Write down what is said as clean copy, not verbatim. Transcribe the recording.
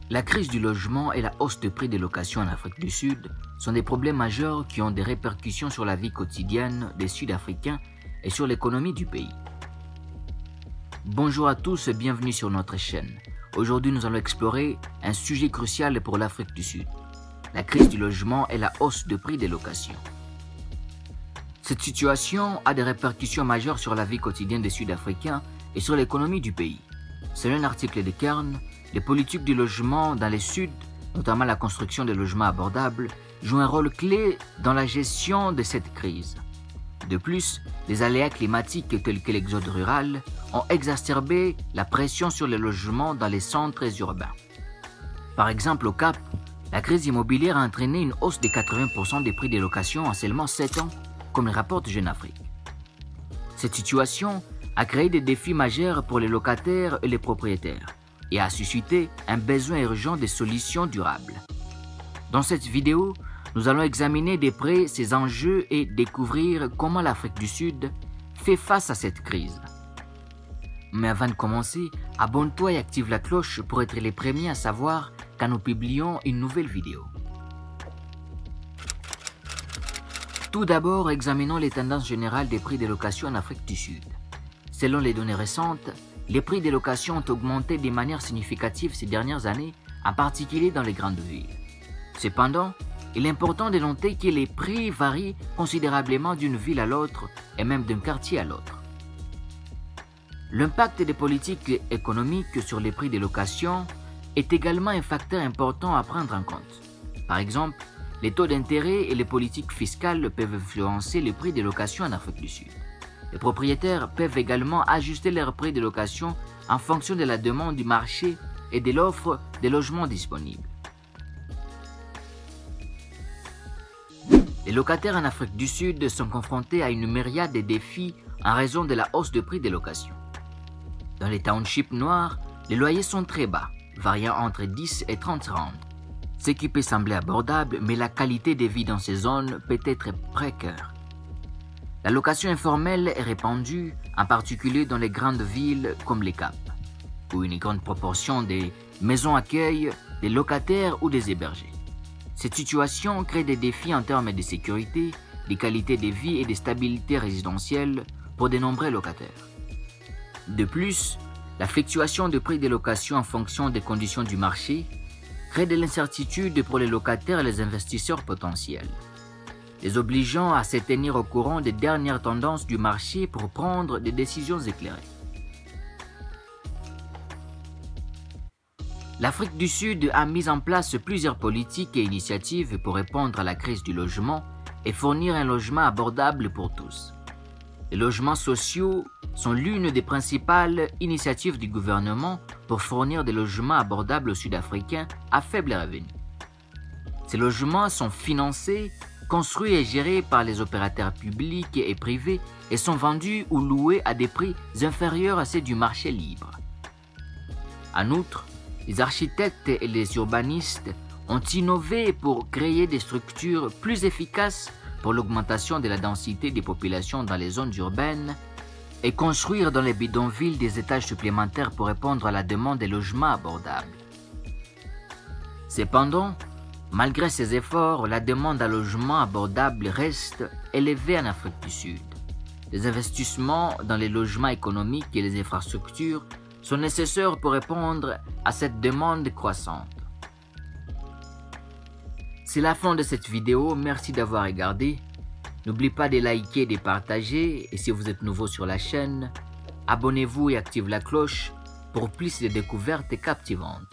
La crise du logement et la hausse de prix des locations en Afrique du Sud sont des problèmes majeurs qui ont des répercussions sur la vie quotidienne des Sud-Africains et sur l'économie du pays. Bonjour à tous et bienvenue sur notre chaîne. Aujourd'hui, nous allons explorer un sujet crucial pour l'Afrique du Sud, la crise du logement et la hausse de prix des locations. Cette situation a des répercussions majeures sur la vie quotidienne des Sud-Africains et sur l'économie du pays. Selon un article de Cairn, les politiques du logement dans les Sud, notamment la construction de logements abordables, jouent un rôle clé dans la gestion de cette crise. De plus, les aléas climatiques tels que l'exode rural ont exacerbé la pression sur les logements dans les centres urbains. Par exemple, au Cap, la crise immobilière a entraîné une hausse de 80% des prix des locations en seulement 7 ans, comme le rapporte Jeune Afrique. Cette situation a créé des défis majeurs pour les locataires et les propriétaires et a suscité un besoin urgent de solutions durables. Dans cette vidéo, nous allons examiner de près ces enjeux et découvrir comment l'Afrique du Sud fait face à cette crise. Mais avant de commencer, abonne-toi et active la cloche pour être les premiers à savoir quand nous publions une nouvelle vidéo. Tout d'abord, examinons les tendances générales des prix des locations en Afrique du Sud. Selon les données récentes, les prix des locations ont augmenté de manière significative ces dernières années, en particulier dans les grandes villes. Cependant, il est important de noter que les prix varient considérablement d'une ville à l'autre et même d'un quartier à l'autre. L'impact des politiques économiques sur les prix des locations est également un facteur important à prendre en compte. Par exemple, les taux d'intérêt et les politiques fiscales peuvent influencer les prix des locations en Afrique du Sud. Les propriétaires peuvent également ajuster leurs prix de location en fonction de la demande du marché et de l'offre de logements disponibles. Les locataires en Afrique du Sud sont confrontés à une myriade de défis en raison de la hausse de prix des locations. Dans les townships noirs, les loyers sont très bas, variant entre 10 et 30 rand, ce qui peut sembler abordable, mais la qualité de vie dans ces zones peut être précaire. La location informelle est répandue, en particulier dans les grandes villes comme les Cap, où une grande proportion des maisons accueillent des locataires ou des hébergés. Cette situation crée des défis en termes de sécurité, de qualité de vie et de stabilité résidentielle pour de nombreux locataires. De plus, la fluctuation du prix des locations en fonction des conditions du marché crée de l'incertitude pour les locataires et les investisseurs potentiels, les obligeant à se tenir au courant des dernières tendances du marché pour prendre des décisions éclairées. L'Afrique du Sud a mis en place plusieurs politiques et initiatives pour répondre à la crise du logement et fournir un logement abordable pour tous. Les logements sociaux sont l'une des principales initiatives du gouvernement pour fournir des logements abordables aux Sud-Africains à faible revenu. Ces logements sont financés, construits et gérés par les opérateurs publics et privés et sont vendus ou loués à des prix inférieurs à ceux du marché libre. En outre, les architectes et les urbanistes ont innové pour créer des structures plus efficaces pour l'augmentation de la densité des populations dans les zones urbaines et construire dans les bidonvilles des étages supplémentaires pour répondre à la demande des logements abordables. Cependant, malgré ces efforts, la demande à logement abordable reste élevée en Afrique du Sud. Les investissements dans les logements économiques et les infrastructures sont nécessaires pour répondre à cette demande croissante. C'est la fin de cette vidéo, merci d'avoir regardé. N'oubliez pas de liker et de partager, et si vous êtes nouveau sur la chaîne, abonnez-vous et activez la cloche pour plus de découvertes captivantes.